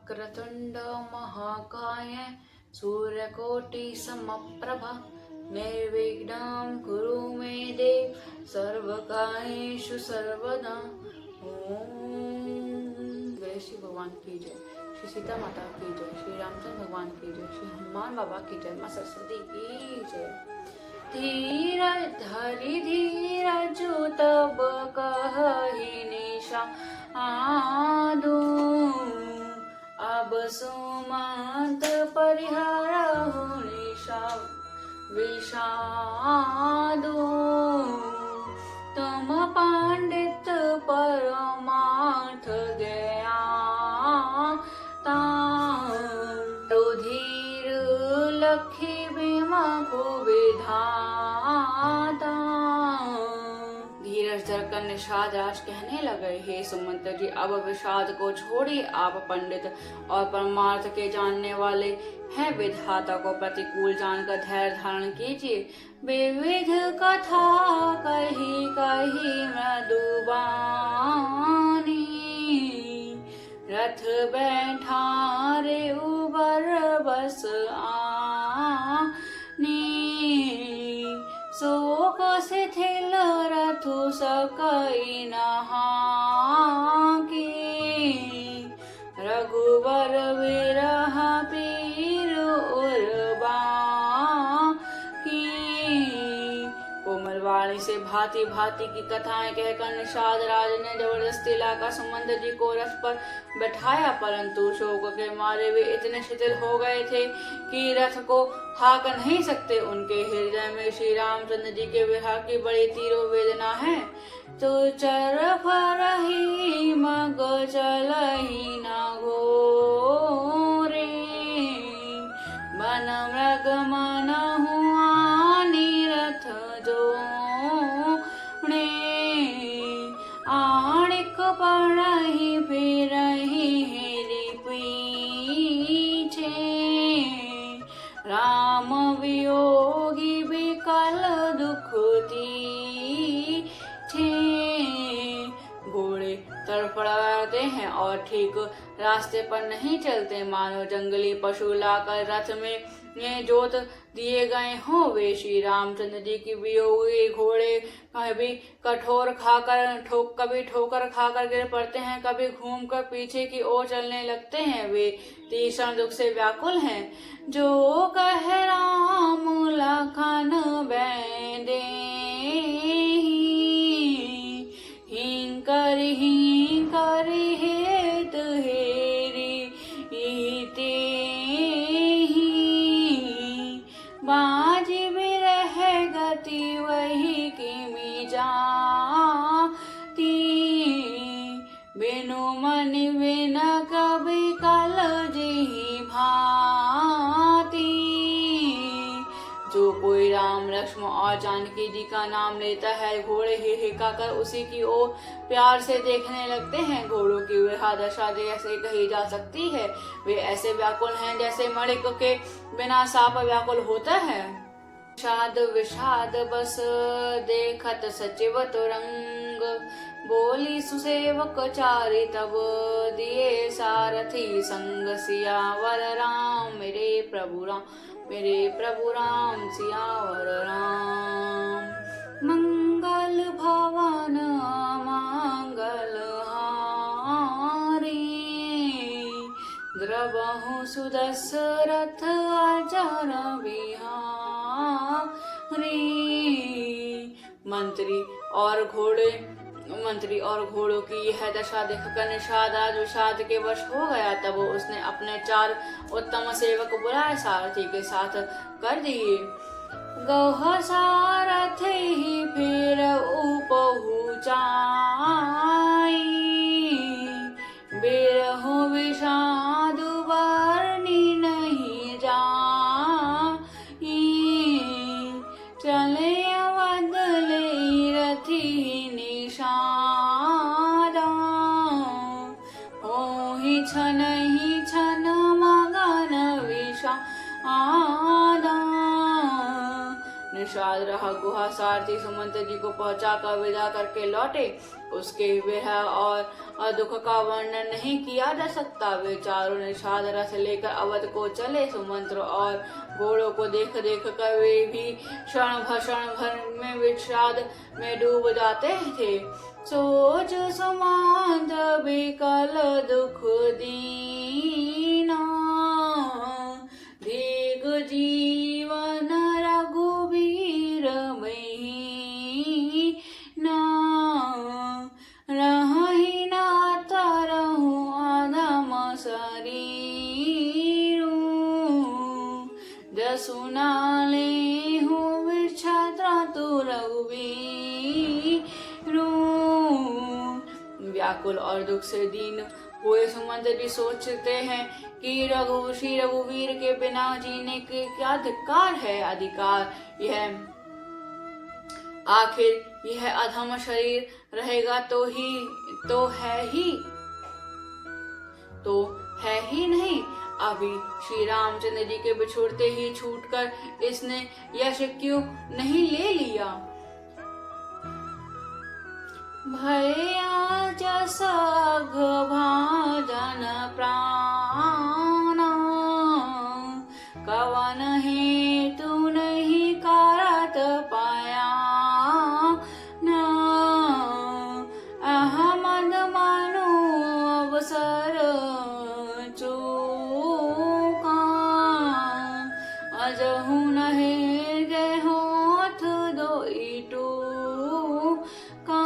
वक्रतुण्ड महाकाय सूर्यकोटि समप्रभा निर्विघ्नं कुरु मे देव सर्वकार्येषु सर्वदा। ओम। जय श्री भगवान की जय, श्री सीता माता की जय, श्री रामचंद्र भगवान की जय, श्री हनुमान बाबा की जय, मां सरस्वती की जय। धीरज धरि धीरज तब कहि निशा आदू, अब सुमंत परिहरहु निशा विषादो। तुम पंडित परमार्थ गया रुधिर लखी बीमा को विधाता। धीरज धरकर निषाद राज कहने लगे, हे सुमंत जी, अब विषाद को छोड़िए। आप पंडित और परमार्थ के जानने वाले हैं, विधाता को प्रतिकूल जानकर धैर्य धारण कीजिए। विविध कथा कही कही मृदुबानी, रथ बैठा रे उबर बस आनी। शोक शिथिल रथु सकई नहाकी, रघुबर विरह पीर उर्बाकी। कोमल वाणी से भांति भांति की कथाएं कहकर निषाद राज ने जबरदस्ती लाकर सुमंत जी को रथ पर बैठाया, परंतु शोक के मारे वे इतने शिथिल हो गए थे कि रथ को हाँक नहीं सकते। उनके हृदय में श्री रामचंद्र जी के विरह की बड़ी तीव्र वेदना है। तो चर फरही मग चलही न घोरे, मन मृग मन हुआ रथ जोड़े। आणिक पड़ही फिरही हेरी पीछे, राम वियोगी विकल दुख तीछे। घोड़े तड़फड़ाते हैं और ठीक रास्ते पर नहीं चलते, मानो जंगली पशु लाकर रथ में जोत दिए गए हों। वे श्री रामचंद्र जी की वियोगी घोड़े कभी कभी ठोकर खाकर गिर पड़ते हैं, कभी घूमकर पीछे की ओर चलने लगते हैं। वे तीक्ष्ण दुख से व्याकुल हैं। जो कह राम लखन बैदे, हिंकर हेत हेरी ते ही। बाजी बिरह गति वही किमि जाती, बिनु मन बिन कभी कल जिहि भांति। जो कोई राम लक्ष्मण और जानकी जी का नाम लेता है, घोड़े हिका कर उसी की ओर प्यार से देखने लगते हैं। घोड़ों की विरह दशा जैसे कही जा सकती है। वे ऐसे व्याकुल हैं जैसे मणिक के बिना सांप व्याकुल होता है। विषाद विषाद बस देखत सचिव तुरंग, बोली सुसेवक चारि तब दिए सारथी संग। सियावर राम मेरे प्रभु राम सियावर राम। मंगल भवन मंगल हारी, द्रवहु सुदशरथ अजर बिहारी। मंत्री और घोड़ों की यह दशा देखकर निषाद आज विषाद के वश हो गया। तब उसने अपने 4 उत्तम सेवक बुलाए, सारथी के साथ कर दिए। गौह सारथी फिर उपहुचाई, बिरहु विषाद वर्णि नहीं जाई। चले अवध ले रथी निषादा, होहि छनहि छन मगन विषादा। निषाद रहा गुहा। सारथी सुमंत जी को पहुंचा कर विदा करके लौटे। उसके विरह और दुख का वर्णन नहीं किया जा सकता। वे चारों निषाद रथ लेकर अवध को चले। सुमंत्र और घोड़ों को देख देख कर वे भी क्षण भर में विषाद में डूब जाते थे। सोच सुमंत्र विकल दुख दीना, भीग जीवन रघुवीर महीना। रहि न तरहु अधम शरीरु, जसु न लेहु विक्षत्रतु रघुवीरु। व्याकुल और दुख से दीन हुए सुमंत जी सोचते हैं कि श्री रघुवीर के बिना जीने के क्या धिक्कार है। अधिकार यह, आखिर यह अधम शरीर रहेगा तो है ही नहीं। अभी श्री रामचंद्र जी के बिछुड़ते ही छूटकर इसने यश क्यों नहीं ले लिया। भया जस भाजन प्राण, कवन हेतु नहीं करत पाया न। अहमद मनु अवसर चूका, अजहु नहीं गए होठ दोई टूका।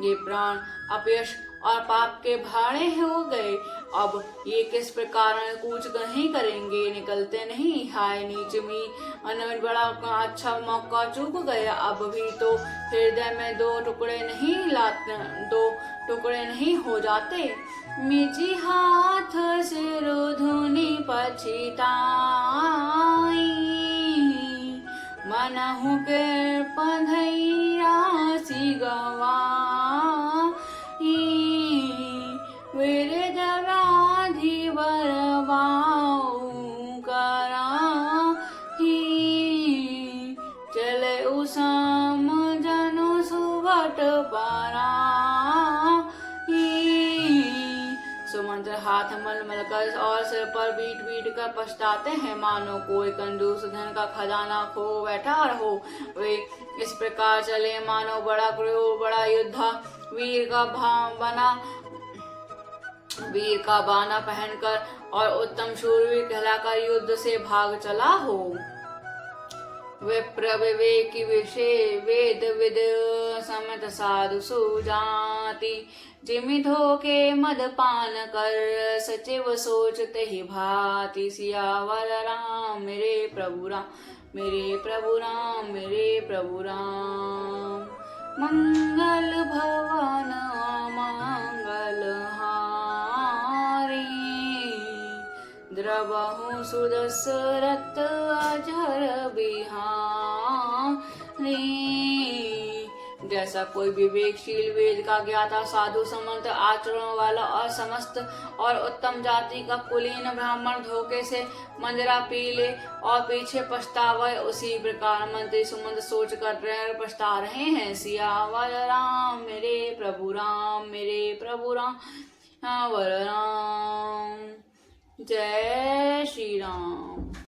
ये प्राण अपयश और पाप के भाड़े हो गए। अब ये किस प्रकार कूच नहीं करेंगे, निकलते नहीं। हाय नीच मी, अनविन बड़ा अच्छा मौका चूक गया। अब भी तो हृदय में दो टुकड़े नहीं हो जाते। मिची हाथ सिर धुनि पछिताई, मनहु के पधैया सी गवाई। विरध व्याधि बरबाऊ कराही, चले उसम जनु सुबट पाराही। सुमंत्र हाथ मल कर और सिर पर बीट कर पछताते हैं, मानो कोई कंजूस धन का खजाना खो बैठा हो। वे इस प्रकार चले मानो बड़ा क्रूर, बड़ा योद्धा वीर का बाना पहनकर और उत्तम शूरवीर कहलाकर युद्ध से भाग चला हो। विप्र विवेक विषय वेद विद समत साधु सुजाति, जिमि धोखे मद पान कर सचिव सोचते ही भांति। सियावर राम मेरे प्रभु राम, मेरे प्रभु राम, मेरे प्रभु राम। मंगल भवन मंगल हारी, द्रवहु सुदशरथ अजर बिहारी। जैसा कोई विवेकशील वेद का ज्ञाता साधु समंत आचरण वाला और समस्त और उत्तम जाति का कुलीन ब्राह्मण धोखे से मंजरा पी ले और पीछे पछतावे, उसी प्रकार मंत्री सुमंत सोच कर पछता रहे हैं। सियावर राम मेरे प्रभु राम, मेरे प्रभु राम, वर राम। जय श्री राम।